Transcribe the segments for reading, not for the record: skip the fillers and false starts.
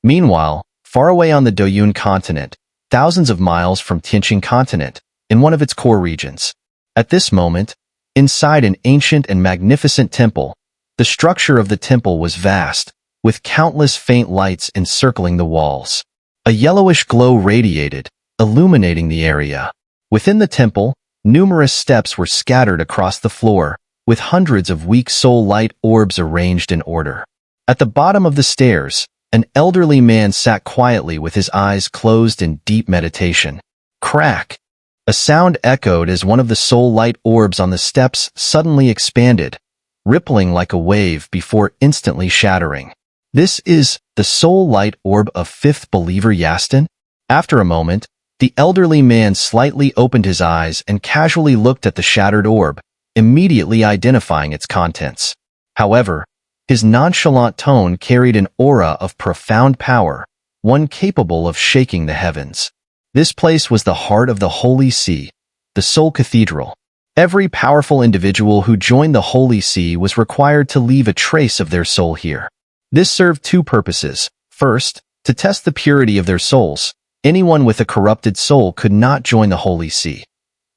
Meanwhile, far away on the Doyun continent, thousands of miles from Tianxing continent, in one of its core regions. At this moment, inside an ancient and magnificent temple, the structure of the temple was vast, with countless faint lights encircling the walls. A yellowish glow radiated, illuminating the area. Within the temple, numerous steps were scattered across the floor, with hundreds of weak soul light orbs arranged in order. At the bottom of the stairs, an elderly man sat quietly with his eyes closed in deep meditation. Crack! A sound echoed as one of the soul light orbs on the steps suddenly expanded, rippling like a wave before instantly shattering. This is the soul light orb of fifth believer Yastin? After a moment, the elderly man slightly opened his eyes and casually looked at the shattered orb, immediately identifying its contents. However, his nonchalant tone carried an aura of profound power, one capable of shaking the heavens. This place was the heart of the Holy See, the Soul Cathedral. Every powerful individual who joined the Holy See was required to leave a trace of their soul here. This served two purposes. First, to test the purity of their souls. Anyone with a corrupted soul could not join the Holy See.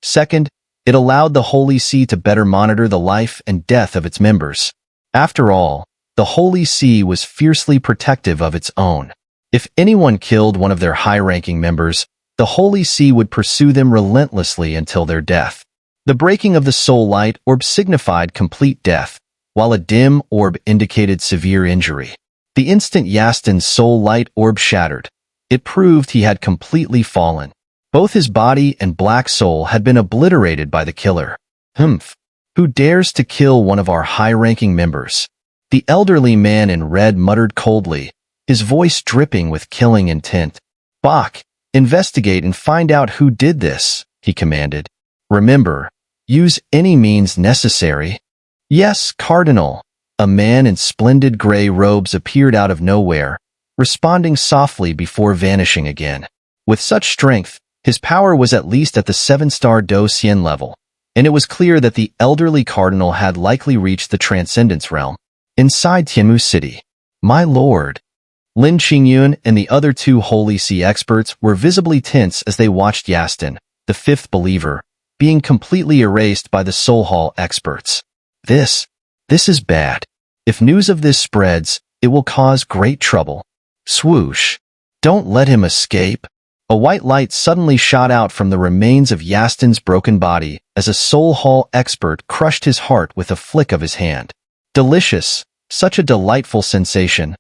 Second, it allowed the Holy See to better monitor the life and death of its members. After all, the Holy See was fiercely protective of its own. If anyone killed one of their high-ranking members, the Holy See would pursue them relentlessly until their death. The breaking of the soul light orb signified complete death, while a dim orb indicated severe injury. The instant Yastin's soul light orb shattered, it proved he had completely fallen. Both his body and black soul had been obliterated by the killer. Humph! Who dares to kill one of our high-ranking members? The elderly man in red muttered coldly, his voice dripping with killing intent. Bach, investigate and find out who did this, he commanded. Remember, use any means necessary. Yes, Cardinal. A man in splendid gray robes appeared out of nowhere, responding softly before vanishing again. With such strength, his power was at least at the 7-star Do Xian level, and it was clear that the elderly cardinal had likely reached the transcendence realm. Inside Tianmu City, my lord, Lin Qingyun and the other two Holy See experts were visibly tense as they watched Yastin, the fifth believer, being completely erased by the Soul Hall experts. This is bad. If news of this spreads, it will cause great trouble. Swoosh! Don't let him escape. A white light suddenly shot out from the remains of Yastin's broken body as a Soul Hall expert crushed his heart with a flick of his hand. Delicious, such a delightful sensation.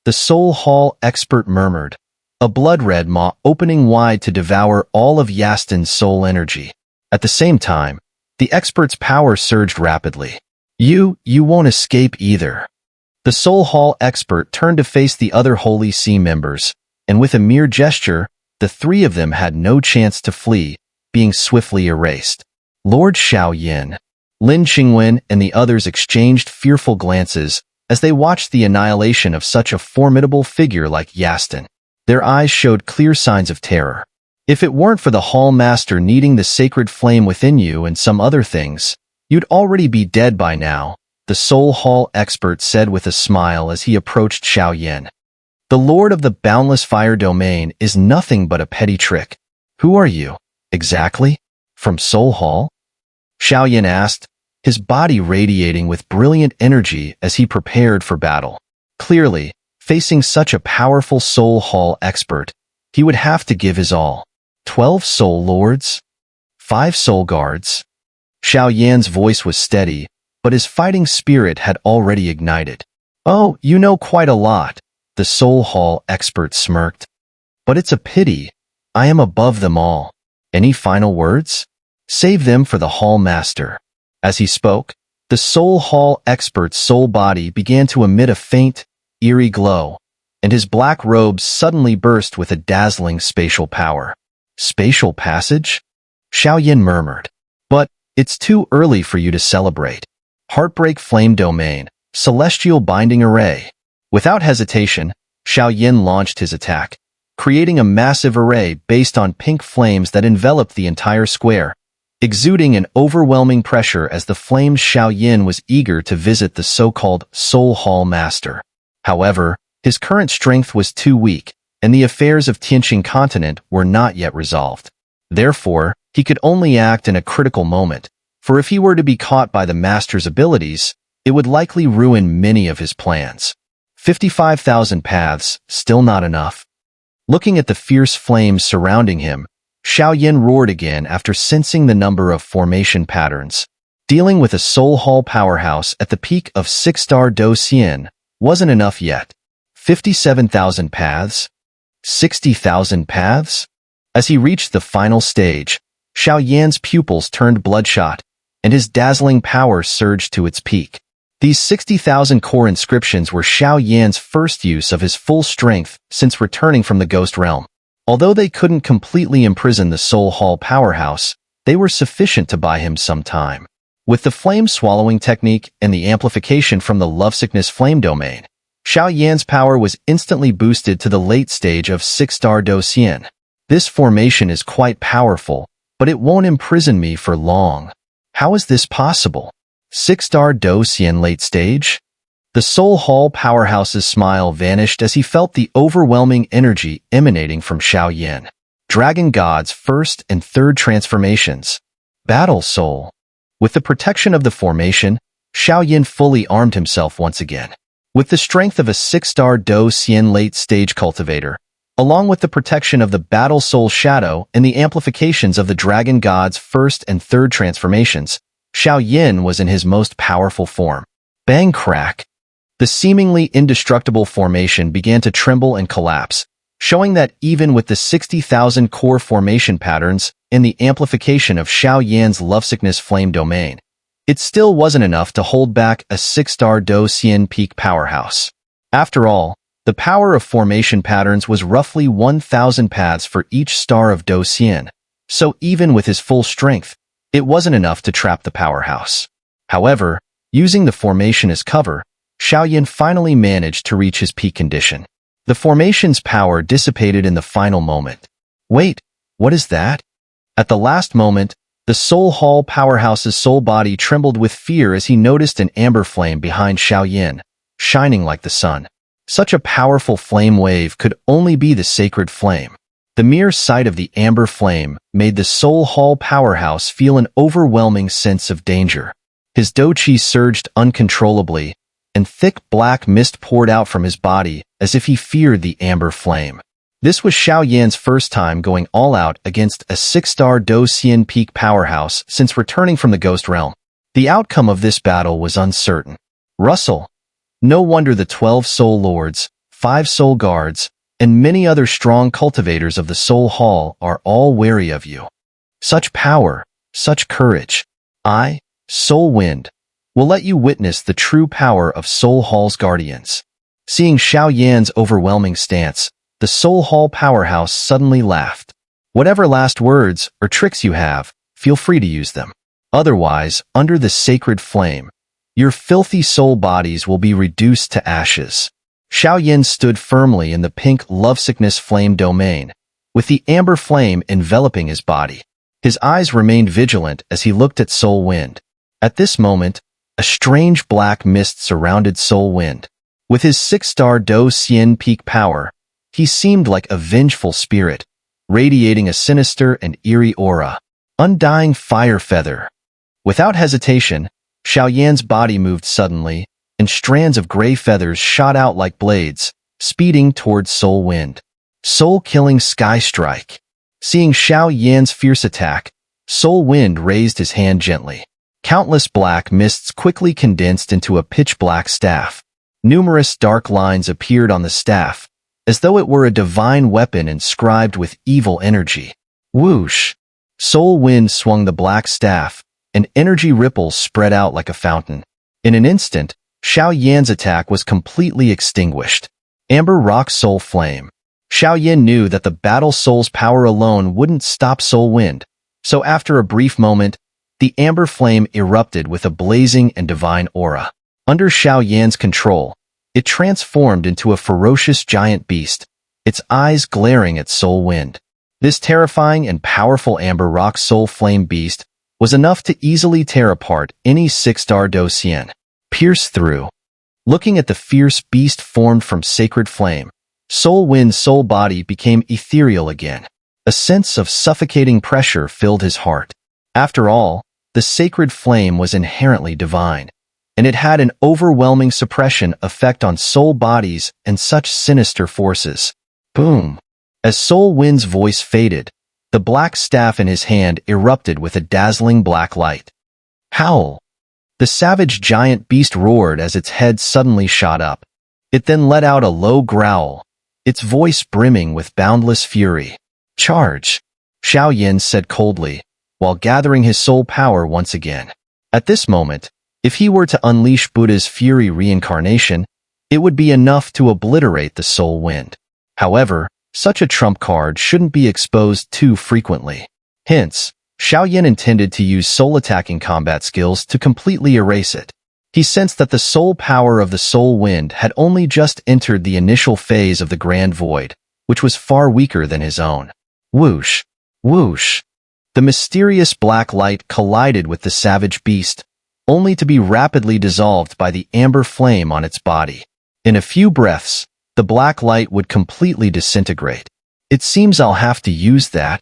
The Soul Hall expert murmured, a blood-red maw opening wide to devour all of Yastin's soul energy. At the same time, the expert's power surged rapidly. You won't escape either. The Soul Hall expert turned to face the other Holy See members, and with a mere gesture, the three of them had no chance to flee, being swiftly erased. Lord Xiao Yan, Lin Qingwen, and the others exchanged fearful glances as they watched the annihilation of such a formidable figure like Yastin. Their eyes showed clear signs of terror. If it weren't for the Hall Master needing the sacred flame within you and some other things, you'd already be dead by now, the Soul Hall expert said with a smile as he approached Xiao Yan. The Lord of the Boundless Fire Domain is nothing but a petty trick. Who are you, exactly? From Soul Hall? Xiao Yan asked, his body radiating with brilliant energy as he prepared for battle. Clearly, facing such a powerful Soul Hall expert, he would have to give his all. 12 Soul Lords? 5 Soul Guards? Xiao Yan's voice was steady, but his fighting spirit had already ignited. Oh, you know quite a lot, the Soul Hall expert smirked. But it's a pity. I am above them all. Any final words? Save them for the Hall Master. As he spoke, the Soul Hall expert's soul body began to emit a faint, eerie glow, and his black robes suddenly burst with a dazzling spatial power. Spatial passage? Xiao Yan murmured. But it's too early for you to celebrate. Heartbreak Flame Domain, Celestial Binding Array. Without hesitation, Xiao Yan launched his attack, creating a massive array based on pink flames that enveloped the entire square, exuding an overwhelming pressure as the flames Xiao Yan was eager to visit the so-called Soul Hall Master. However, His current strength was too weak, and the affairs of Tianxing continent were not yet resolved. Therefore, he could only act in a critical moment, for if he were to be caught by the master's abilities, it would likely ruin many of his plans. 55,000 paths, still not enough. Looking at the fierce flames surrounding him, Xiao Yan roared again after sensing the number of formation patterns. Dealing with a Soul Hall powerhouse at the peak of 6-star Do Xian wasn't enough yet. 57,000 paths? 60,000 paths? As he reached the final stage, Xiao Yan's pupils turned bloodshot, and his dazzling power surged to its peak. These 60,000 core inscriptions were Xiao Yan's first use of his full strength since returning from the Ghost Realm. Although they couldn't completely imprison the Soul Hall powerhouse, they were sufficient to buy him some time. With the flame-swallowing technique and the amplification from the lovesickness flame domain, Xiao Yan's power was instantly boosted to the late stage of 6-star Do Xian. This formation is quite powerful, but it won't imprison me for long. How is this possible? 6-star Do Xian late stage? The Soul Hall powerhouse's smile vanished as he felt the overwhelming energy emanating from Xiao Yan. Dragon God's first and third transformations. Battle Soul. With the protection of the formation, Xiao Yan fully armed himself once again. With the strength of a 6-star Do Xian late stage cultivator, along with the protection of the Battle Soul Shadow and the amplifications of the Dragon God's first and third transformations, Xiao Yan was in his most powerful form. Bang crack! The seemingly indestructible formation began to tremble and collapse, showing that even with the 60,000 core formation patterns and the amplification of Xiao Yan's lovesickness flame domain, it still wasn't enough to hold back a 6-star Do Xian peak powerhouse. After all, the power of formation patterns was roughly 1,000 paths for each star of Do Xian, so even with his full strength, it wasn't enough to trap the powerhouse. However, using the formation as cover, Xiao Yan finally managed to reach his peak condition. The formation's power dissipated in the final moment. Wait, what is that? At the last moment, the Soul Hall powerhouse's soul body trembled with fear as he noticed an amber flame behind Xiao Yan, shining like the sun. Such a powerful flame wave could only be the sacred flame. The mere sight of the amber flame made the Soul Hall powerhouse feel an overwhelming sense of danger. His Do Qi surged uncontrollably, and thick black mist poured out from his body as if he feared the amber flame. This was Xiao Yan's first time going all out against a 6-star Do Xian peak powerhouse since returning from the Ghost Realm. The outcome of this battle was uncertain. Russell. No wonder the 12 Soul Lords, 5 Soul Guards, and many other strong cultivators of the Soul Hall are all wary of you. Such power, such courage. I, Soul Wind, will let you witness the true power of Soul Hall's guardians. Seeing Xiao Yan's overwhelming stance, the Soul Hall powerhouse suddenly laughed. Whatever last words or tricks you have, feel free to use them. Otherwise, under the sacred flame, your filthy soul bodies will be reduced to ashes. Xiao Yan stood firmly in the pink lovesickness flame domain, with the amber flame enveloping his body. His eyes remained vigilant as he looked at Soul Wind. At this moment, a strange black mist surrounded Soul Wind. With his 6-star Do Xian peak power, he seemed like a vengeful spirit, radiating a sinister and eerie aura. Undying fire feather. Without hesitation, Xiao Yan's body moved suddenly, and strands of gray feathers shot out like blades, speeding towards Soul Wind. Soul-killing sky strike. Seeing Xiao Yan's fierce attack, Soul Wind raised his hand gently. Countless black mists quickly condensed into a pitch-black staff. Numerous dark lines appeared on the staff, as though it were a divine weapon inscribed with evil energy. Whoosh! Soul Wind swung the black staff, and energy ripples spread out like a fountain. In an instant, Xiao Yan's attack was completely extinguished. Amber Rock Soul Flame. Xiao Yan knew that the Battle Soul's power alone wouldn't stop Soul Wind, so after a brief moment, the amber flame erupted with a blazing and divine aura. Under Xiao Yan's control, it transformed into a ferocious giant beast, its eyes glaring at Soul Wind. This terrifying and powerful Amber Rock Soul Flame beast was enough to easily tear apart any 6-star Do Xian. Pierce through. Looking at the fierce beast formed from sacred flame, Soul Wind's soul body became ethereal again. A sense of suffocating pressure filled his heart. After all, the sacred flame was inherently divine, and it had an overwhelming suppression effect on soul bodies and such sinister forces. Boom! As Soul Wind's voice faded, the black staff in his hand erupted with a dazzling black light. Howl! The savage giant beast roared as its head suddenly shot up. It then let out a low growl, its voice brimming with boundless fury. Charge! Xiao Yan said coldly, while gathering his soul power once again. At this moment, if he were to unleash Buddha's fury reincarnation, it would be enough to obliterate the soul wind. However, such a trump card shouldn't be exposed too frequently. Hence, Xiao Yan intended to use soul-attacking combat skills to completely erase it. He sensed that the soul power of the soul wind had only just entered the initial phase of the Grand Void, which was far weaker than his own. Whoosh! Whoosh! The mysterious black light collided with the savage beast, only to be rapidly dissolved by the amber flame on its body. In a few breaths, the black light would completely disintegrate. It seems I'll have to use that.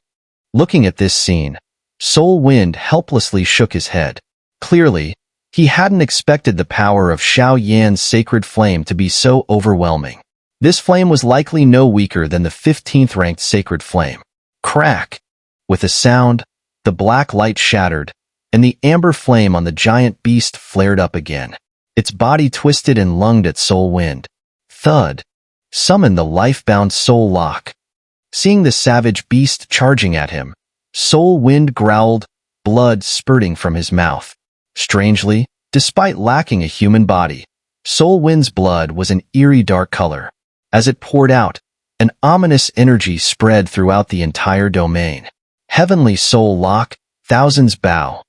Looking at this scene, Soul Wind helplessly shook his head. Clearly, he hadn't expected the power of Xiao Yan's sacred flame to be so overwhelming. This flame was likely no weaker than the 15th-ranked sacred flame. Crack! With a sound, the black light shattered, and the amber flame on the giant beast flared up again. Its body twisted and lunged at Soul Wind. Thud! Summon the life-bound Soul Lock. Seeing the savage beast charging at him, Soul Wind growled, blood spurting from his mouth. Strangely, despite lacking a human body, Soul Wind's blood was an eerie dark color. As it poured out, an ominous energy spread throughout the entire domain. Heavenly Soul Lock, thousands bow.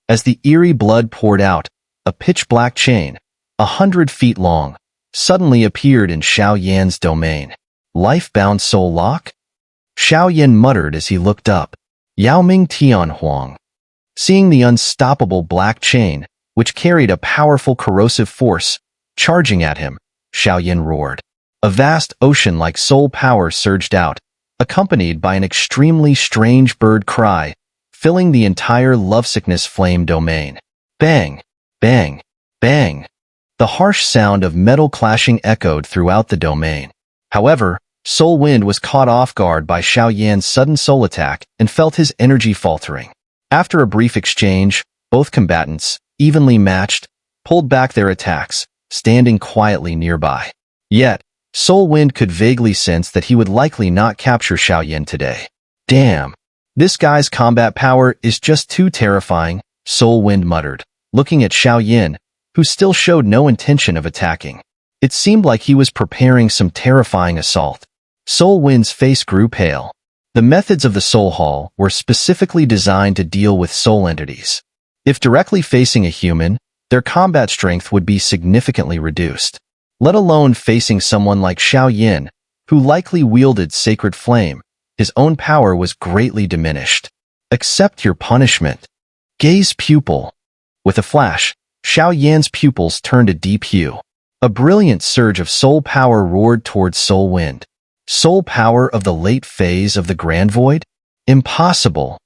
As the eerie blood poured out, a pitch-black chain, 100 feet long, suddenly appeared in Xiao Yan's domain. Life-bound Soul Lock? Xiao Yan muttered as he looked up. Yao Ming Tian Huang. Seeing the unstoppable black chain, which carried a powerful corrosive force, charging at him, Xiao Yan roared. A vast ocean-like soul power surged out, accompanied by an extremely strange bird cry, filling the entire lovesickness flame domain. Bang! Bang! Bang! The harsh sound of metal clashing echoed throughout the domain. However, Soul Wind was caught off guard by Xiao Yan's sudden soul attack and felt his energy faltering. After a brief exchange, both combatants, evenly matched, pulled back their attacks, standing quietly nearby. Yet, Soul Wind could vaguely sense that he would likely not capture Xiao Yan today. Damn! This guy's combat power is just too terrifying, Soul Wind muttered, looking at Xiao Yan, who still showed no intention of attacking. It seemed like he was preparing some terrifying assault. Soul Wind's face grew pale. The methods of the Soul Hall were specifically designed to deal with soul entities. If directly facing a human, their combat strength would be significantly reduced. Let alone facing someone like Xiao Yan, who likely wielded sacred flame, his own power was greatly diminished. Accept your punishment. Gaze pupil. With a flash, Xiao Yan's pupils turned a deep hue. A brilliant surge of soul power roared towards Soul Wind. Soul power of the late phase of the Grand Void? Impossible.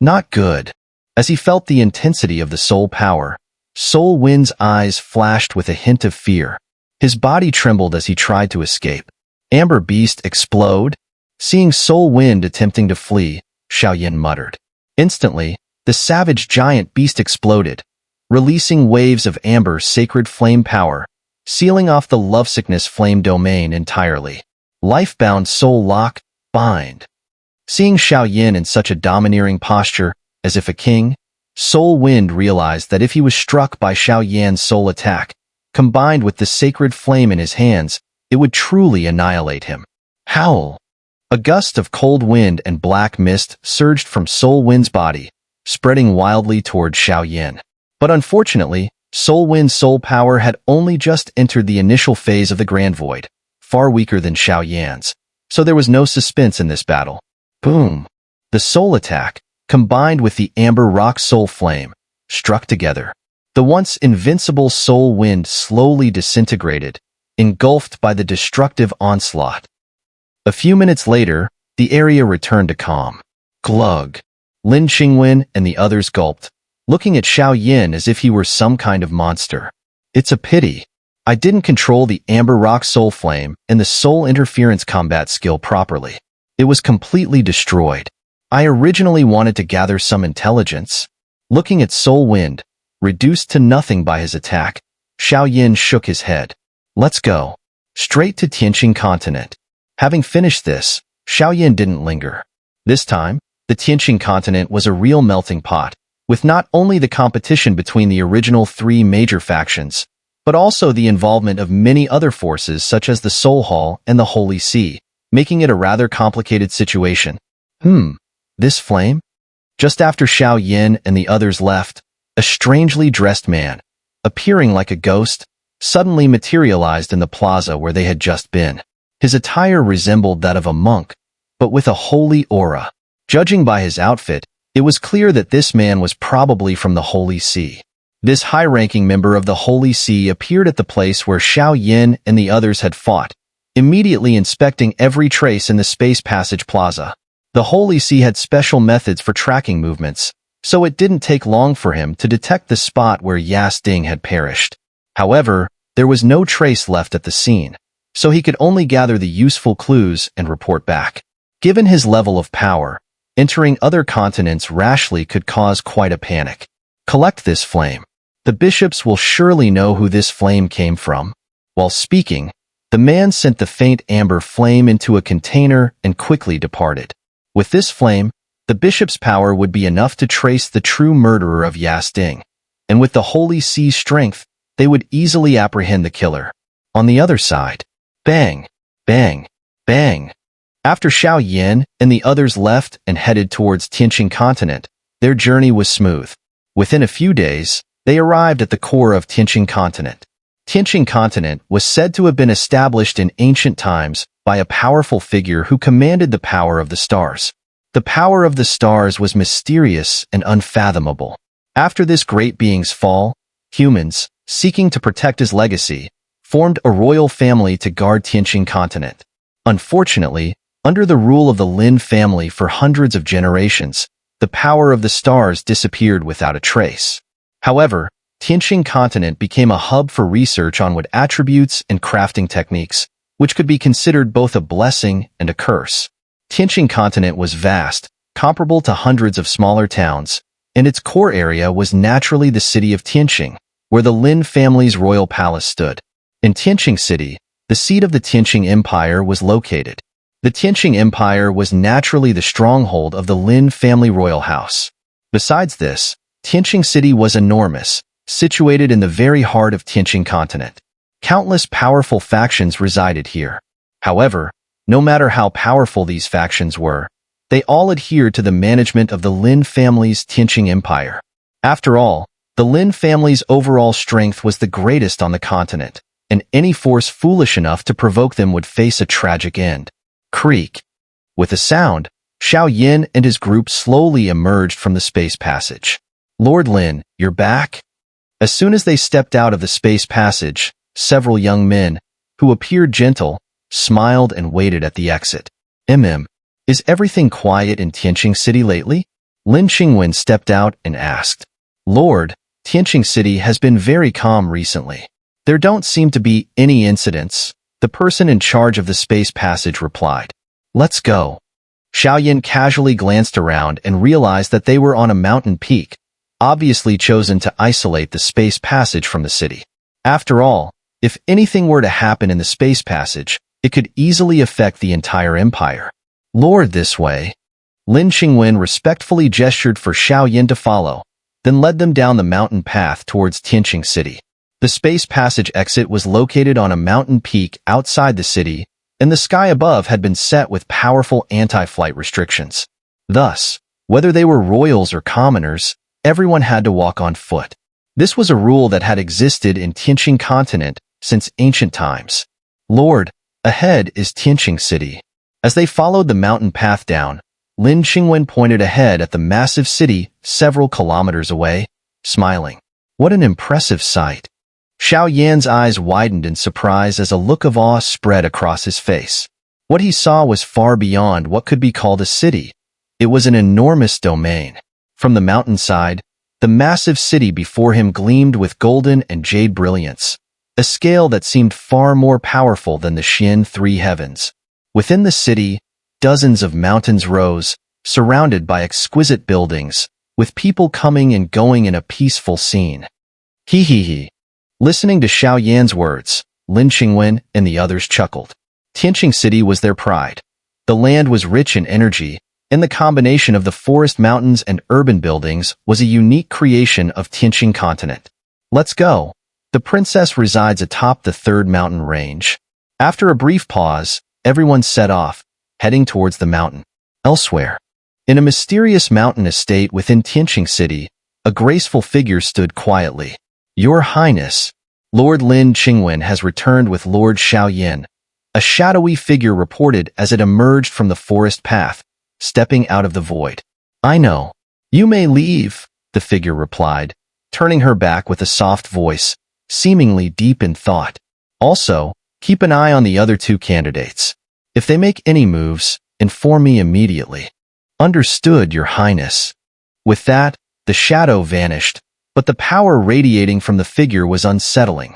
Not good. As he felt the intensity of the soul power, Soul Wind's eyes flashed with a hint of fear. His body trembled as he tried to escape. Amber Beast explode? Seeing Soul Wind attempting to flee, Xiao Yan muttered. Instantly, the savage giant beast exploded, releasing waves of amber sacred flame power, sealing off the lovesickness flame domain entirely. Life-bound Soul Lock, bind. Seeing Xiao Yan in such a domineering posture, as if a king, Soul Wind realized that if he was struck by Xiao Yan's soul attack, combined with the sacred flame in his hands, it would truly annihilate him. Howl! A gust of cold wind and black mist surged from Soul Wind's body, spreading wildly toward Xiao Yan. But unfortunately, Soul Wind's soul power had only just entered the initial phase of the Grand Void, far weaker than Xiao Yan's, so there was no suspense in this battle. Boom! The soul attack, combined with the amber rock soul flame, struck together. The once invincible soul wind slowly disintegrated, engulfed by the destructive onslaught. A few minutes later, the area returned to calm. Glug. Lin Qingwen and the others gulped, looking at Xiao Yan as if he were some kind of monster. It's a pity. I didn't control the Amber Rock Soul Flame and the Soul Interference combat skill properly. It was completely destroyed. I originally wanted to gather some intelligence. Looking at Soul Wind, reduced to nothing by his attack, Xiao Yan shook his head. Let's go. Straight to Tianxing continent. Having finished this, Xiao Yan didn't linger. This time, the Tianxing continent was a real melting pot, with not only the competition between the original three major factions, but also the involvement of many other forces such as the Soul Hall and the Holy See, making it a rather complicated situation. This flame? Just after Xiao Yan and the others left, a strangely dressed man, appearing like a ghost, suddenly materialized in the plaza where they had just been. His attire resembled that of a monk, but with a holy aura. Judging by his outfit, it was clear that this man was probably from the Holy See. This high-ranking member of the Holy See appeared at the place where Xiao Yan and the others had fought, immediately inspecting every trace in the Space Passage Plaza. The Holy See had special methods for tracking movements, so it didn't take long for him to detect the spot where Yasting had perished. However, there was no trace left at the scene, so he could only gather the useful clues and report back. Given his level of power, entering other continents rashly could cause quite a panic. Collect this flame. The bishops will surely know who this flame came from. While speaking, the man sent the faint amber flame into a container and quickly departed. With this flame, the bishop's power would be enough to trace the true murderer of Yasting, and with the Holy See's strength, they would easily apprehend the killer. On the other side, bang, bang, bang. After Xiao Yan and the others left and headed towards Tianxing continent, their journey was smooth. Within a few days, they arrived at the core of Tianxing continent. Tianxing continent was said to have been established in ancient times by a powerful figure who commanded the power of the stars. The power of the stars was mysterious and unfathomable. After this great being's fall, humans, seeking to protect his legacy, formed a royal family to guard Tianxing continent. Unfortunately, under the rule of the Lin family for hundreds of generations, the power of the stars disappeared without a trace. However, Tianxing continent became a hub for research on wood attributes and crafting techniques, which could be considered both a blessing and a curse. Tianxing continent was vast, comparable to hundreds of smaller towns, and its core area was naturally the city of Tianxing, where the Lin family's royal palace stood. In Tianxing City, the seat of the Tianxing Empire was located. The Tianxing Empire was naturally the stronghold of the Lin family royal house. Besides this, Tianxing City was enormous, situated in the very heart of Tianxing continent. Countless powerful factions resided here. However, no matter how powerful these factions were, they all adhered to the management of the Lin family's Tianxing Empire. After all, the Lin family's overall strength was the greatest on the continent, and any force foolish enough to provoke them would face a tragic end. Creak. With a sound, Xiao Yan and his group slowly emerged from the space passage. Lord Lin, you're back? As soon as they stepped out of the space passage, several young men, who appeared gentle, smiled and waited at the exit. Is everything quiet in Tianxing City lately? Lin Qingwen stepped out and asked. Lord, Tianxing City has been very calm recently. There don't seem to be any incidents, the person in charge of the space passage replied. Let's go. Xiao Yan casually glanced around and realized that they were on a mountain peak, obviously chosen to isolate the space passage from the city. After all, if anything were to happen in the space passage, it could easily affect the entire empire. Lord, this way. Lin Qingwen respectfully gestured for Xiao Yan to follow, then led them down the mountain path towards Tianxing City. The space passage exit was located on a mountain peak outside the city, and the sky above had been set with powerful anti-flight restrictions. Thus, whether they were royals or commoners, everyone had to walk on foot. This was a rule that had existed in Tianxing continent since ancient times. Lord, ahead is Tianxing City. As they followed the mountain path down, Lin Qingwen pointed ahead at the massive city several kilometers away, smiling. What an impressive sight. Xiao Yan's eyes widened in surprise as a look of awe spread across his face. What he saw was far beyond what could be called a city. It was an enormous domain. From the mountainside, the massive city before him gleamed with golden and jade brilliance, a scale that seemed far more powerful than the Xian three heavens. Within the city, dozens of mountains rose, surrounded by exquisite buildings, with people coming and going in a peaceful scene. He he he. Listening to Xiao Yan's words, Lin Qingwen and the others chuckled. Tianxing City was their pride. The land was rich in energy, and the combination of the forest mountains and urban buildings was a unique creation of Tianxing continent. Let's go. The princess resides atop the third mountain range. After a brief pause, everyone set off, heading towards the mountain. Elsewhere, in a mysterious mountain estate within Tianxing City, a graceful figure stood quietly. Your Highness, Lord Lin Qingwen has returned with Lord Xiao Yan. A shadowy figure reported as it emerged from the forest path, stepping out of the void. I know. You may leave, the figure replied, turning her back with a soft voice, seemingly deep in thought. Also, keep an eye on the other two candidates. If they make any moves, inform me immediately. Understood, Your Highness. With that, the shadow vanished, but the power radiating from the figure was unsettling,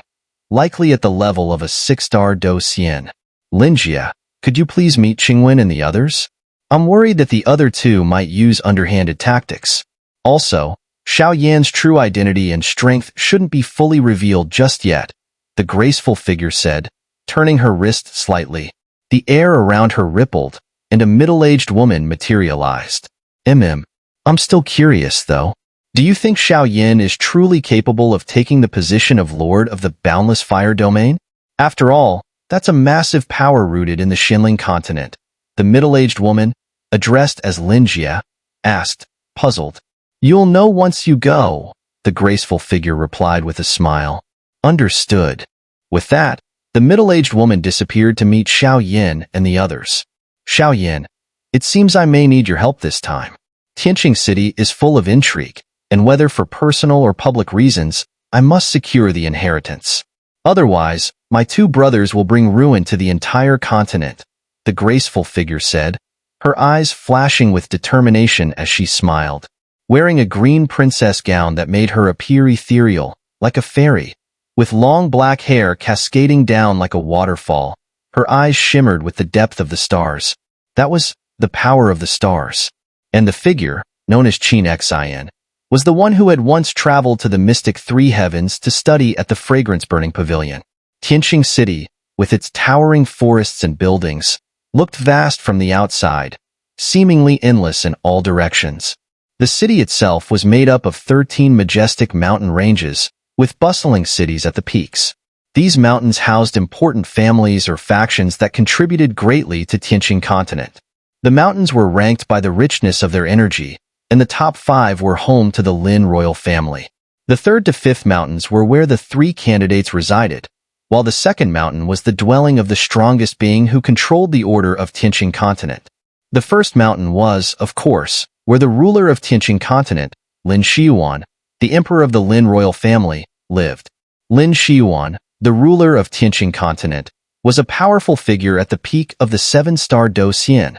likely at the level of a 6-star Do Xian. Linjia, could you please meet Qingwen and the others? I'm worried that the other two might use underhanded tactics. Also, Xiao Yan's true identity and strength shouldn't be fully revealed just yet, the graceful figure said, turning her wrist slightly. The air around her rippled, and a middle-aged woman materialized. I'm still curious, though. Do you think Xiao Yan is truly capable of taking the position of Lord of the Boundless Fire Domain? After all, that's a massive power rooted in the Xinling continent. The middle-aged woman, addressed as Linjia, asked, puzzled. You'll know once you go, the graceful figure replied with a smile. Understood. With that, the middle-aged woman disappeared to meet Xiao Yan and the others. Xiao Yan, it seems I may need your help this time. Tianxing City is full of intrigue, and whether for personal or public reasons, I must secure the inheritance. Otherwise, my two brothers will bring ruin to the entire continent, the graceful figure said, her eyes flashing with determination as she smiled. Wearing a green princess gown that made her appear ethereal, like a fairy, with long black hair cascading down like a waterfall, her eyes shimmered with the depth of the stars. That was the power of the stars. And the figure, known as Xian, was the one who had once traveled to the mystic three heavens to study at the fragrance-burning pavilion. Tianxing City, with its towering forests and buildings, looked vast from the outside, seemingly endless in all directions. The city itself was made up of 13 majestic mountain ranges, with bustling cities at the peaks. These mountains housed important families or factions that contributed greatly to Tianxing continent. The mountains were ranked by the richness of their energy, and the top 5 were home to the Lin royal family. The 3rd to 5th mountains were where the 3 candidates resided, while the 2nd mountain was the dwelling of the strongest being who controlled the order of Tianxing continent. The 1st mountain was, of course, where the ruler of Tianxing continent, Lin Xiuan, the emperor of the Lin royal family, lived. Lin Xiuan, the ruler of Tianxing continent, was a powerful figure at the peak of the 7-star Do Xian,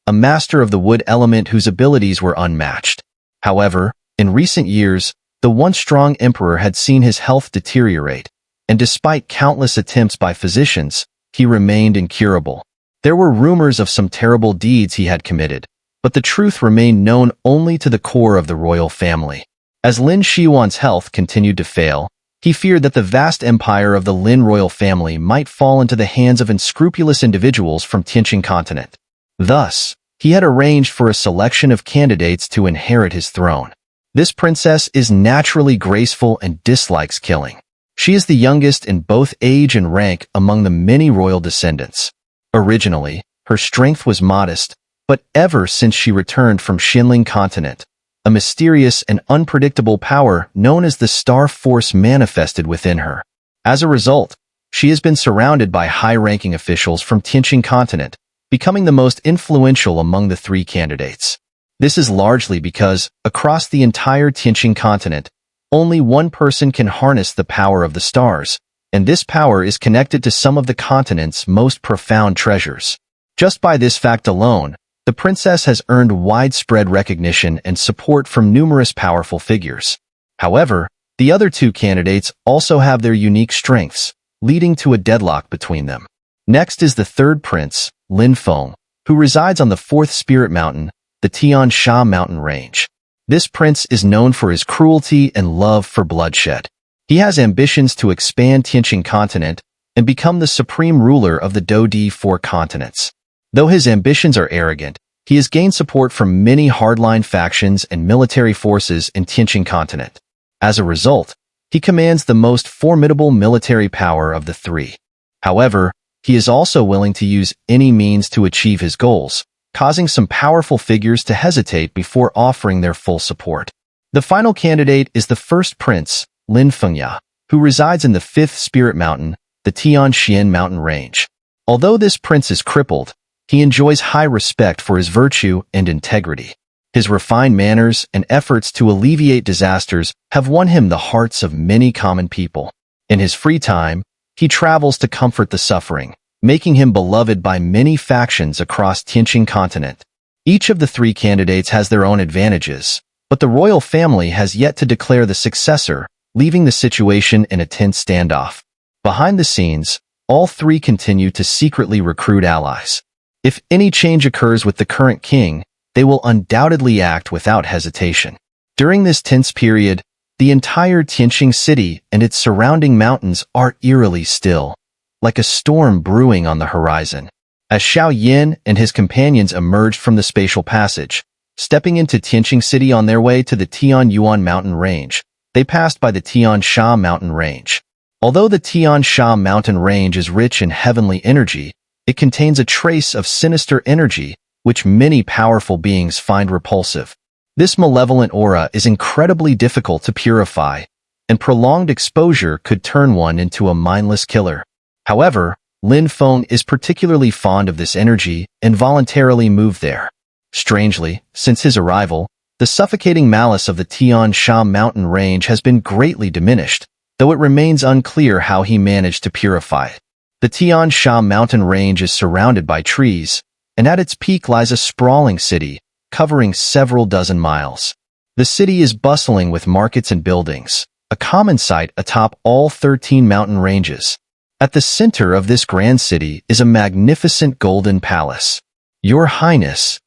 a master of the wood element whose abilities were unmatched. However, in recent years, the once strong emperor had seen his health deteriorate, and despite countless attempts by physicians, he remained incurable. There were rumors of some terrible deeds he had committed, but the truth remained known only to the core of the royal family. As Lin Xiuan's health continued to fail, he feared that the vast empire of the Lin royal family might fall into the hands of unscrupulous individuals from Tianxing continent. Thus, he had arranged for a selection of candidates to inherit his throne. This princess is naturally graceful and dislikes killing. She is the youngest in both age and rank among the many royal descendants. Originally, her strength was modest, but ever since she returned from Xinling continent, a mysterious and unpredictable power known as the Star Force manifested within her. As a result, she has been surrounded by high-ranking officials from Tianxing continent, becoming the most influential among the 3 candidates. This is largely because, across the entire Tianxing continent, Only one person can harness the power of the stars, and this power is connected to some of the continent's most profound treasures. Just by this fact alone, the princess has earned widespread recognition and support from numerous powerful figures. However, the other two candidates also have their unique strengths, leading to a deadlock between them. Next is the third prince, Lin Hai, who resides on the fourth spirit mountain, the Tianxing mountain range. This prince is known for his cruelty and love for bloodshed. He has ambitions to expand Tianxing continent and become the supreme ruler of the Dodi Four Continents. Though his ambitions are arrogant, he has gained support from many hardline factions and military forces in Tianxing continent. As a result, he commands the most formidable military power of the three. However, he is also willing to use any means to achieve his goals, causing some powerful figures to hesitate before offering their full support. The final candidate is the first prince, Lin Hai, who resides in the fifth spirit mountain, the Tianxing mountain range. Although this prince is crippled, he enjoys high respect for his virtue and integrity. His refined manners and efforts to alleviate disasters have won him the hearts of many common people. In his free time, he travels to comfort the suffering, making him beloved by many factions across Tianxing continent. Each of the three candidates has their own advantages, but the royal family has yet to declare the successor, leaving the situation in a tense standoff. Behind the scenes, all three continue to secretly recruit allies. If any change occurs with the current king, they will undoubtedly act without hesitation. During this tense period, the entire Tianxing city and its surrounding mountains are eerily still, like a storm brewing on the horizon. As Xiao Yan and his companions emerged from the spatial passage, stepping into Tianxing city on their way to the Tianyuan mountain range, they passed by the Tiansha mountain range. Although the Tiansha mountain range is rich in heavenly energy, it contains a trace of sinister energy, which many powerful beings find repulsive. This malevolent aura is incredibly difficult to purify, and prolonged exposure could turn one into a mindless killer. However, Lin Hai is particularly fond of this energy and voluntarily moved there. Strangely, since his arrival, the suffocating malice of the Tiansha mountain range has been greatly diminished, though it remains unclear how he managed to purify it. The Tiansha mountain range is surrounded by trees, and at its peak lies a sprawling city, covering several dozen miles. The city is bustling with markets and buildings, a common sight atop all 13 mountain ranges. At the center of this grand city is a magnificent golden palace. Your Highness,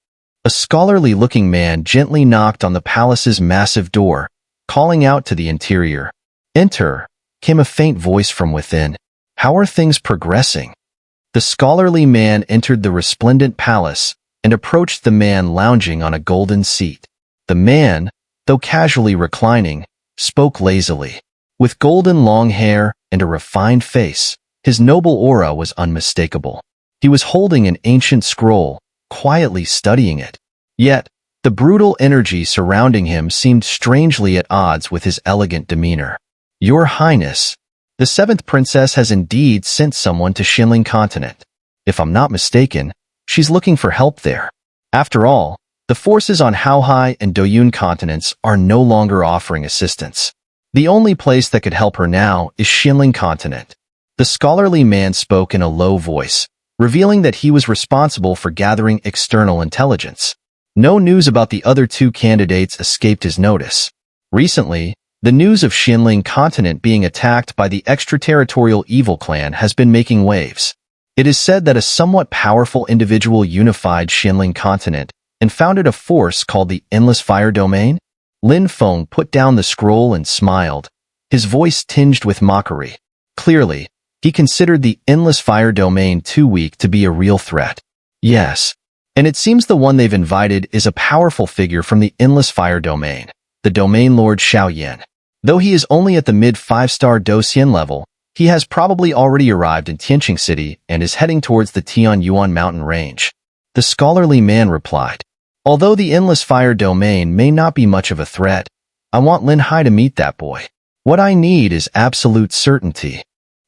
a scholarly-looking man gently knocked on the palace's massive door, calling out to the interior. Enter, came a faint voice from within. How are things progressing? The scholarly man entered the resplendent palace and approached the man lounging on a golden seat. The man, though casually reclining, spoke lazily. With golden long hair and a refined face, his noble aura was unmistakable. He was holding an ancient scroll, quietly studying it. Yet, the brutal energy surrounding him seemed strangely at odds with his elegant demeanor. Your Highness, the seventh princess has indeed sent someone to Xun'er continent. If I'm not mistaken, she's looking for help there. After all, the forces on Haohai and Doyun continents are no longer offering assistance. The only place that could help her now is Xun'er continent. The scholarly man spoke in a low voice, revealing that he was responsible for gathering external intelligence. No news about the other two candidates escaped his notice. Recently, the news of Xun'er continent being attacked by the extraterritorial evil clan has been making waves. It is said that a somewhat powerful individual unified Xun'er continent and founded a force called the Endless Fire Domain. Lin Hai put down the scroll and smiled, his voice tinged with mockery. Clearly, he considered the Endless Fire Domain too weak to be a real threat. Yes, and it seems the one they've invited is a powerful figure from the Endless Fire Domain, the Domain Lord Xiao Yan. Though he is only at the mid-5-star Dosian level, he has probably already arrived in Tianxing City and is heading towards the Tianyuan mountain range. The scholarly man replied, although the Endless Fire Domain may not be much of a threat, I want Lin Hai to meet that boy. What I need is absolute certainty.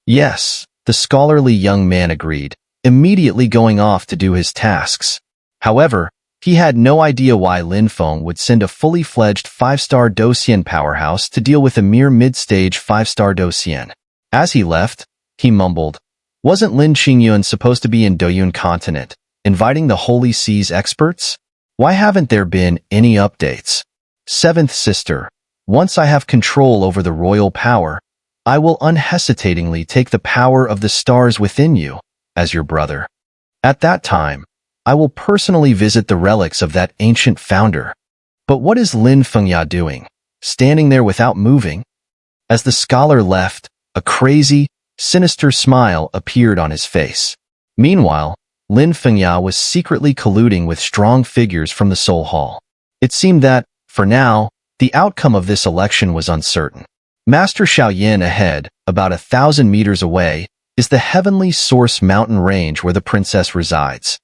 Yes, the scholarly young man agreed, immediately going off to do his tasks. However, He had no idea why Lin Feng would send a fully fledged 5-star Docian powerhouse to deal with a mere mid-stage 5-star Docian. As he left, he mumbled, "Wasn't Lin Qingyun supposed to be in Doyun continent, inviting the Holy Seas experts? Why haven't there been any updates? Seventh sister, once I have control over the royal power, I will unhesitatingly take the power of the stars within you, as your brother. At that time, I will personally visit the relics of that ancient founder." But what is Lin Fengya doing, standing there without moving? As the scholar left, a crazy, sinister smile appeared on his face. Meanwhile, Lin Fengya was secretly colluding with strong figures from the Soul Hall. It seemed that, for now, the outcome of this election was uncertain. Master Xiao Yan ahead, about 1,000 meters away, is the Heavenly Source mountain range where the princess resides.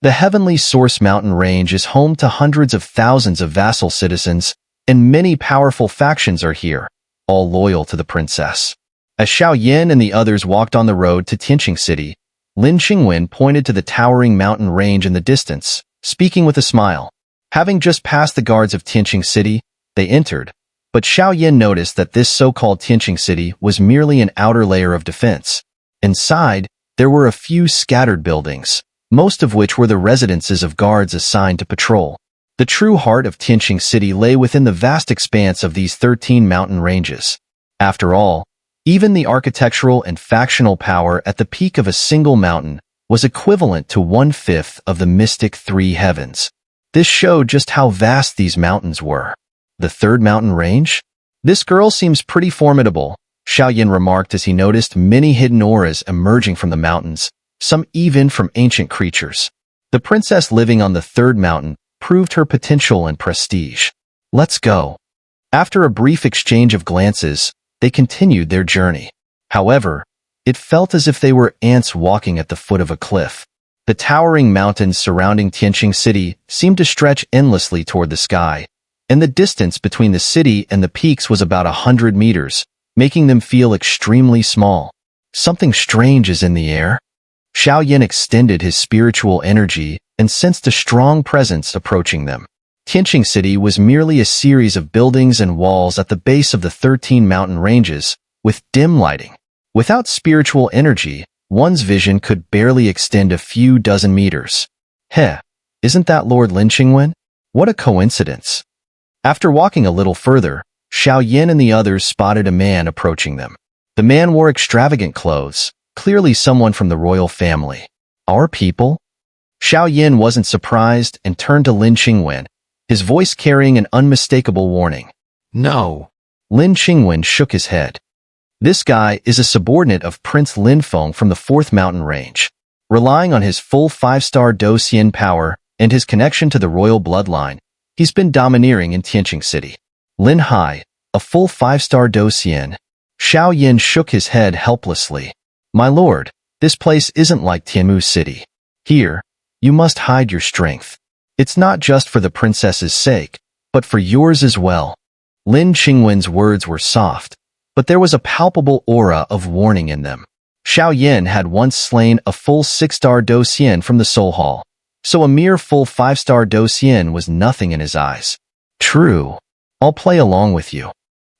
The Heavenly Source mountain range is home to hundreds of thousands of vassal citizens, and many powerful factions are here, all loyal to the princess. As Xiao Yan and the others walked on the road to Tianxing City, Lin Qingwen pointed to the towering mountain range in the distance, speaking with a smile. Having just passed the guards of Tianxing City, they entered, but Xiao Yan noticed that this so-called Tianxing City was merely an outer layer of defense. Inside, there were a few scattered buildings, most of which were the residences of guards assigned to patrol. The true heart of Tianxing City lay within the vast expanse of these 13 mountain ranges. After all, even the architectural and factional power at the peak of a single mountain was equivalent to 1/5 of the mystic three heavens. This showed just how vast these mountains were. The third mountain range? This girl seems pretty formidable, Xiao Yan remarked as he noticed many hidden auras emerging from the mountains, some even from ancient creatures. The princess living on the third mountain proved her potential and prestige. Let's go. After a brief exchange of glances, they continued their journey. However, it felt as if they were ants walking at the foot of a cliff. The towering mountains surrounding Tianxing City seemed to stretch endlessly toward the sky, and the distance between the city and the peaks was about 100 meters, making them feel extremely small. Something strange is in the air. Xiao Yan extended his spiritual energy and sensed a strong presence approaching them. Tianxing City was merely a series of buildings and walls at the base of the 13 mountain ranges, with dim lighting. Without spiritual energy, one's vision could barely extend a few dozen meters. Heh, isn't that Lord Lin Qingwen? What a coincidence. After walking a little further, Xiao Yan and the others spotted a man approaching them. The man wore extravagant clothes, clearly someone from the royal family. Our people? Xiao Yan wasn't surprised and turned to Lin Qingwen, his voice carrying an unmistakable warning. No. Lin Qingwen shook his head. This guy is a subordinate of Prince Lin Feng from the 4th mountain range. Relying on his full 5-star Docian power and his connection to the royal bloodline, he's been domineering in Tianxing City. Lin Hai, a full 5-star Docian. Xiao Yan shook his head helplessly. My lord, this place isn't like Tianmu City. Here, you must hide your strength. It's not just for the princess's sake, but for yours as well. Lin Qingwen's words were soft, but there was a palpable aura of warning in them. Xiao Yan had once slain a full 6-star Docian from the Soul Hall, so a mere full 5-star Docian was nothing in his eyes. True. I'll play along with you.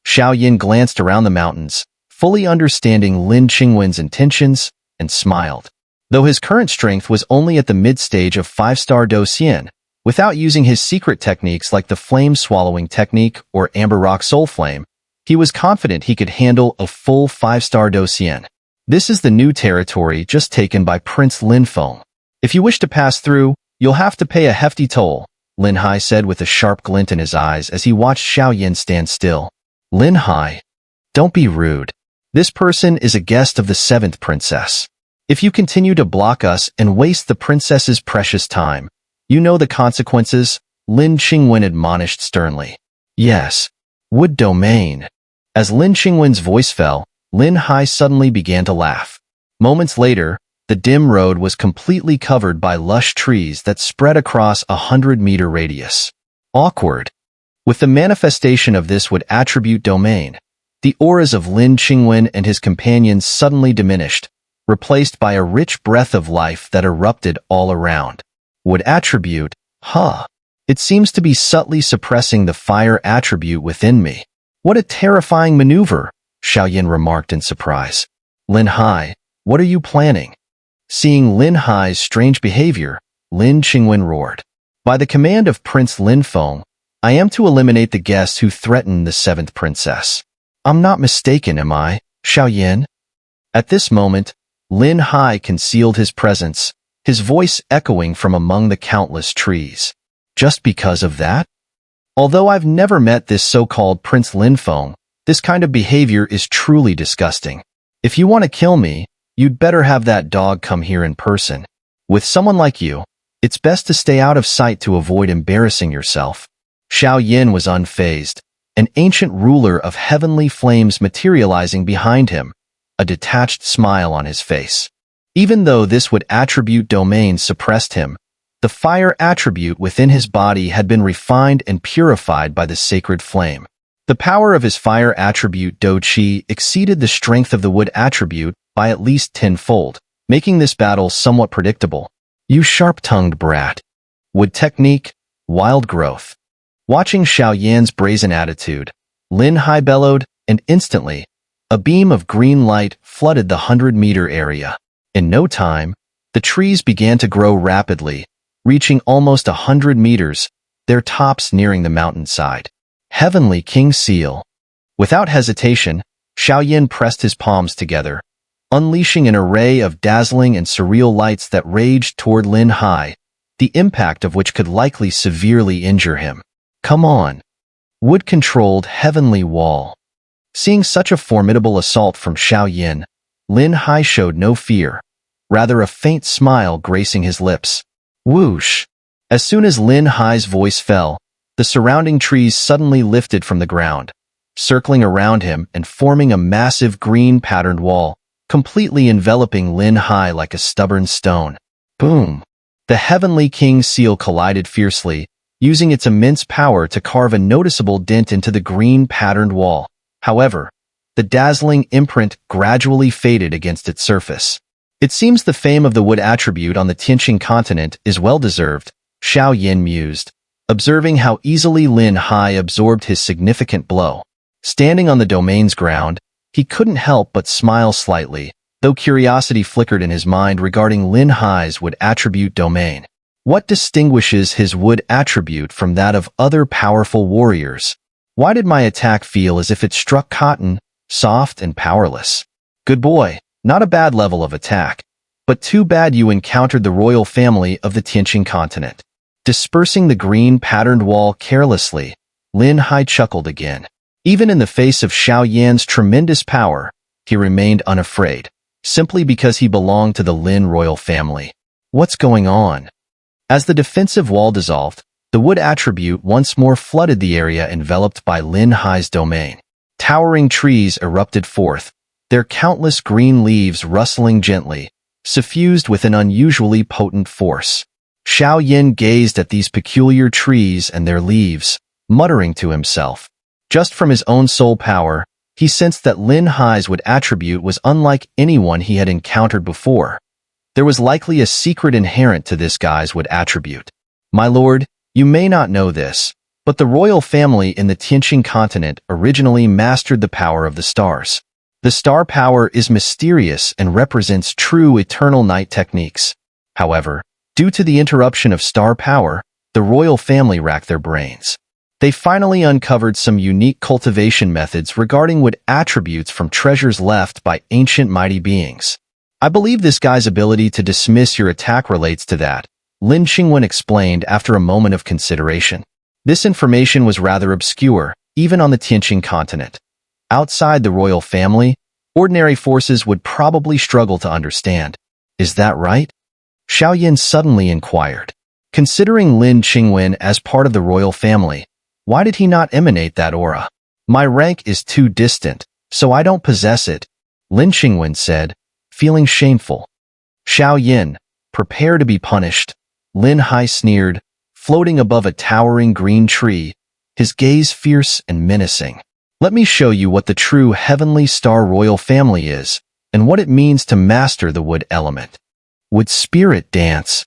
Xiao Yan glanced around the mountains, fully understanding Lin Qingwen's intentions, and smiled. Though his current strength was only at the mid-stage of 5-star Docian, without using his secret techniques like the flame-swallowing technique or Amber Rock Soul Flame, he was confident he could handle a full 5-star Docian. This is the new territory just taken by Prince Lin Feng. If you wish to pass through, you'll have to pay a hefty toll, Lin Hai said with a sharp glint in his eyes as he watched Xiao Yan stand still. Lin Hai, don't be rude. This person is a guest of the 7th princess. If you continue to block us and waste the princess's precious time, you know the consequences, Lin Qingwen admonished sternly. Yes. Wood domain. As Lin Qingwen's voice fell, Lin Hai suddenly began to laugh. Moments later, the dim road was completely covered by lush trees that spread across a 100-meter radius. Awkward. With the manifestation of this wood attribute domain, the auras of Lin Qingwen and his companions suddenly diminished, replaced by a rich breath of life that erupted all around. Wood attribute, Huh. It seems to be subtly suppressing the fire attribute within me. What a terrifying maneuver, Xiao Yan remarked in surprise. Lin Hai, what are you planning? Seeing Lin Hai's strange behavior, Lin Qingwen roared. By the command of Prince Lin Feng, I am to eliminate the guests who threaten the seventh princess. I'm not mistaken, am I, Xiao Yan? At this moment, Lin Hai concealed his presence, his voice echoing from among the countless trees. Just because of that? Although I've never met this so-called Prince Lin Feng, this kind of behavior is truly disgusting. If you want to kill me, you'd better have that dog come here in person. With someone like you, it's best to stay out of sight to avoid embarrassing yourself. Xiao Yan was unfazed, an ancient ruler of heavenly flames materializing behind him, a detached smile on his face. Even though this would attribute domain suppressed him, the fire attribute within his body had been refined and purified by the sacred flame. The power of his fire attribute Do Qi exceeded the strength of the wood attribute by at least tenfold, making this battle somewhat predictable. You sharp-tongued brat. Wood technique, wild growth. Watching Xiao Yan's brazen attitude, Lin Hai bellowed, and instantly, a beam of green light flooded the 100-meter area. In no time, the trees began to grow rapidly, reaching almost 100 meters, their tops nearing the mountainside. Heavenly King Seal. Without hesitation, Xiao Yan pressed his palms together, unleashing an array of dazzling and surreal lights that raged toward Lin Hai, the impact of which could likely severely injure him. Come on. Wood-controlled heavenly wall. Seeing such a formidable assault from Xiao Yan, Lin Hai showed no fear, rather a faint smile gracing his lips. Whoosh! As soon as Lin Hai's voice fell, the surrounding trees suddenly lifted from the ground, circling around him and forming a massive green-patterned wall, completely enveloping Lin Hai like a stubborn stone. Boom! The Heavenly King's seal collided fiercely, using its immense power to carve a noticeable dent into the green-patterned wall. However, the dazzling imprint gradually faded against its surface. It seems the fame of the wood attribute on the Tianxing continent is well-deserved, Xiao Yan mused, observing how easily Lin Hai absorbed his significant blow. Standing on the domain's ground, he couldn't help but smile slightly, though curiosity flickered in his mind regarding Lin Hai's wood attribute domain. What distinguishes his wood attribute from that of other powerful warriors? Why did my attack feel as if it struck cotton, soft and powerless? Good boy, not a bad level of attack. But too bad you encountered the royal family of the Tianxing continent. Dispersing the green-patterned wall carelessly, Lin Hai chuckled again. Even in the face of Xiao Yan's tremendous power, he remained unafraid, simply because he belonged to the Lin royal family. What's going on? As the defensive wall dissolved, the wood attribute once more flooded the area enveloped by Lin Hai's domain. Towering trees erupted forth, their countless green leaves rustling gently, suffused with an unusually potent force. Xiao Yan gazed at these peculiar trees and their leaves, muttering to himself. Just from his own soul power, he sensed that Lin Hai's wood attribute was unlike anyone he had encountered before. There was likely a secret inherent to this guy's wood attribute. My lord, you may not know this, but the royal family in the Tianxing continent originally mastered the power of the stars. The star power is mysterious and represents true eternal night techniques. However, due to the interruption of star power, the royal family racked their brains. They finally uncovered some unique cultivation methods regarding wood attributes from treasures left by ancient mighty beings. I believe this guy's ability to dismiss your attack relates to that, Lin Qingwen explained after a moment of consideration. This information was rather obscure, even on the Tianxing continent. Outside the royal family, ordinary forces would probably struggle to understand. Is that right? Xiao Yan suddenly inquired. Considering Lin Qingwen as part of the royal family, why did he not emanate that aura? My rank is too distant, so I don't possess it, Lin Qingwen said, feeling shameful. Xiao Yan, prepare to be punished, Lin Hai sneered, floating above a towering green tree, his gaze fierce and menacing. Let me show you what the true heavenly star royal family is, and what it means to master the wood element. Would spirit dance?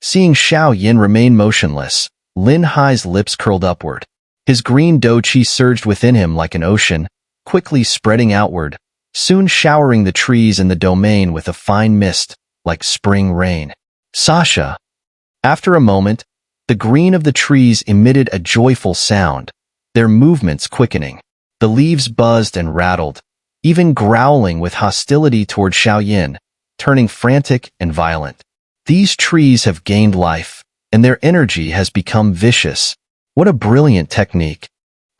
Seeing Xiao Yan remain motionless, Lin Hai's lips curled upward. His green dou qi surged within him like an ocean, quickly spreading outward, soon showering the trees in the domain with a fine mist, like spring rain. Sasha. After a moment, the green of the trees emitted a joyful sound, their movements quickening. The leaves buzzed and rattled, even growling with hostility toward Xiao Yan, turning frantic and violent. These trees have gained life, and their energy has become vicious. What a brilliant technique.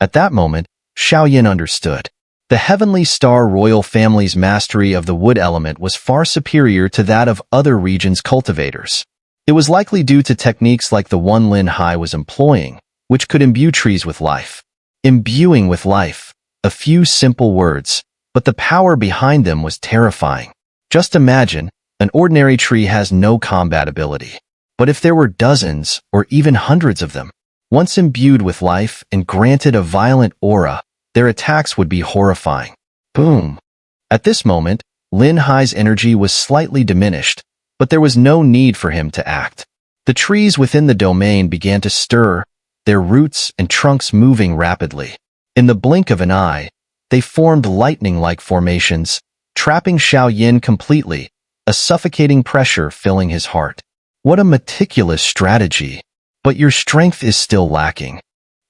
At that moment, Xiao Yan understood. The Heavenly Star royal family's mastery of the wood element was far superior to that of other regions' cultivators. It was likely due to techniques like the one Lin Hai was employing, which could imbue trees with life. Imbuing with life, a few simple words, but the power behind them was terrifying. Just imagine, an ordinary tree has no combat ability. But if there were dozens, or even hundreds of them, once imbued with life and granted a violent aura, their attacks would be horrifying. Boom! At this moment, Lin Hai's energy was slightly diminished, but there was no need for him to act. The trees within the domain began to stir, their roots and trunks moving rapidly. In the blink of an eye, they formed lightning-like formations, trapping Xiao Yan completely, a suffocating pressure filling his heart. What a meticulous strategy! But your strength is still lacking.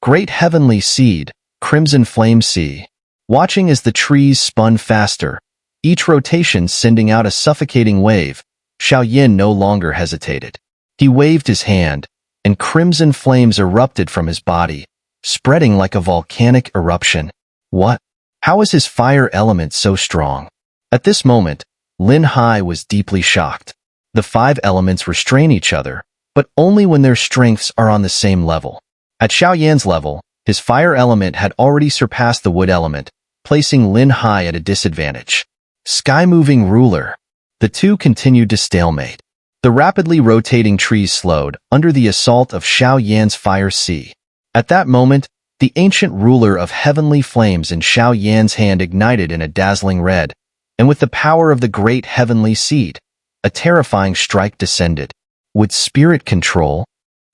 Great heavenly seed, crimson flame sea. Watching as the trees spun faster, each rotation sending out a suffocating wave, Xiao Yan no longer hesitated. He waved his hand, and crimson flames erupted from his body, spreading like a volcanic eruption. What? How is his fire element so strong? At this moment, Lin Hai was deeply shocked. The 5 elements restrain each other, but only when their strengths are on the same level. At Xiao Yan's level, his fire element had already surpassed the wood element, placing Lin Hai at a disadvantage. Sky-moving ruler. The two continued to stalemate. The rapidly rotating trees slowed under the assault of Xiao Yan's fire sea. At that moment, the ancient ruler of heavenly flames in Xiao Yan's hand ignited in a dazzling red, and with the power of the great heavenly seed, a terrifying strike descended. With spirit control,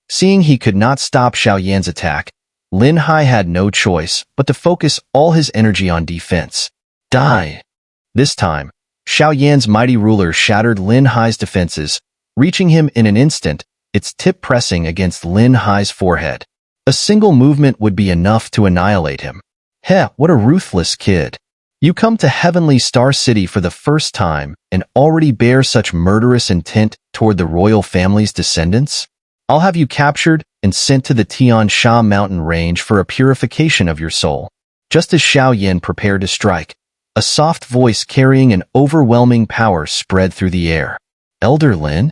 seeing he could not stop Xiao Yan's attack, Lin Hai had no choice but to focus all his energy on defense. Die! This time, Xiao Yan's mighty ruler shattered Lin Hai's defenses, reaching him in an instant, its tip pressing against Lin Hai's forehead. A single movement would be enough to annihilate him. Heh, what a ruthless kid. You come to Heavenly Star City for the first time and already bear such murderous intent toward the royal family's descendants? I'll have you captured and sent to the Tianxing mountain range for a purification of your soul. Just as Xiao Yan prepared to strike, a soft voice carrying an overwhelming power spread through the air. Elder Lin?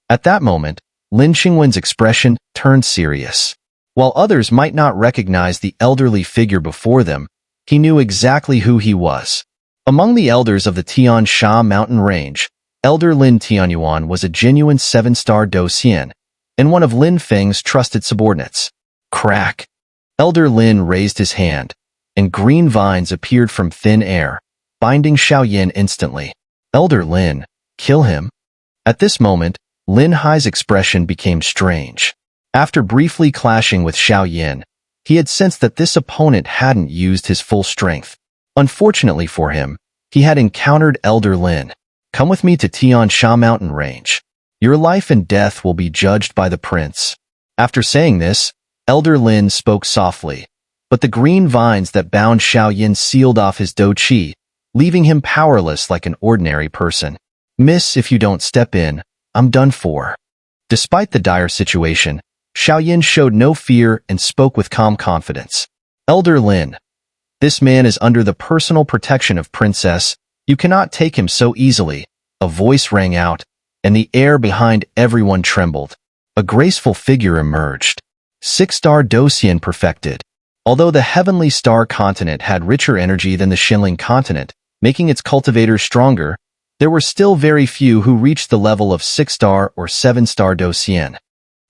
At that moment, Lin Qingwen's expression turned serious. While others might not recognize the elderly figure before them, he knew exactly who he was. Among the elders of the Tianxing mountain range, Elder Lin Tianyuan was a genuine 7-star Docian, and one of Lin Feng's trusted subordinates. Crack! Elder Lin raised his hand, and green vines appeared from thin air, binding Xiao Yan instantly. Elder Lin, kill him. At this moment, Lin Hai's expression became strange. After briefly clashing with Xiao Yan, he had sensed that this opponent hadn't used his full strength. Unfortunately for him, he had encountered Elder Lin. Come with me to Tianxing mountain range. Your life and death will be judged by the prince. After saying this, Elder Lin spoke softly, but the green vines that bound Xiao Yan sealed off his dou qi, leaving him powerless like an ordinary person. Miss, if you don't step in, I'm done for. Despite the dire situation, Xiao Yan showed no fear and spoke with calm confidence. Elder Lin, this man is under the personal protection of Princess. You cannot take him so easily. A voice rang out, and the air behind everyone trembled. A graceful figure emerged. 6-star Docian perfected. Although the Heavenly Star continent had richer energy than the Xinling continent, making its cultivators stronger, there were still very few who reached the level of 6-star or 7-star Docian.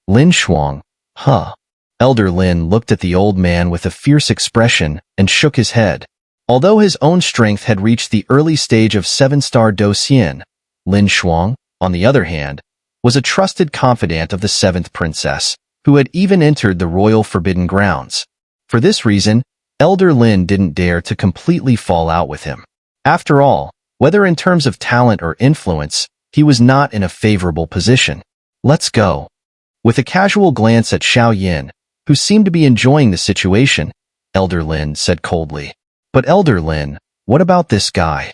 Lin Shuang, huh? Elder Lin looked at the old man with a fierce expression and shook his head. Although his own strength had reached the early stage of 7-star Docian, Lin Shuang, on the other hand, was a trusted confidant of the seventh princess, who had even entered the royal forbidden grounds. For this reason, Elder Lin didn't dare to completely fall out with him. After all, whether in terms of talent or influence, he was not in a favorable position. Let's go. With a casual glance at Xiao Yan, who seemed to be enjoying the situation, Elder Lin said coldly. But Elder Lin, what about this guy?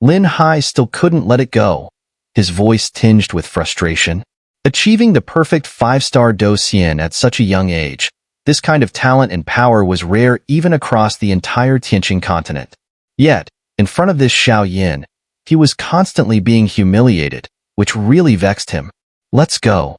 Lin Hai still couldn't let it go, his voice tinged with frustration. Achieving the perfect 5-star Docian at such a young age, this kind of talent and power was rare even across the entire Tianxing continent. Yet, in front of this Xiao Yan, he was constantly being humiliated, which really vexed him. Let's go.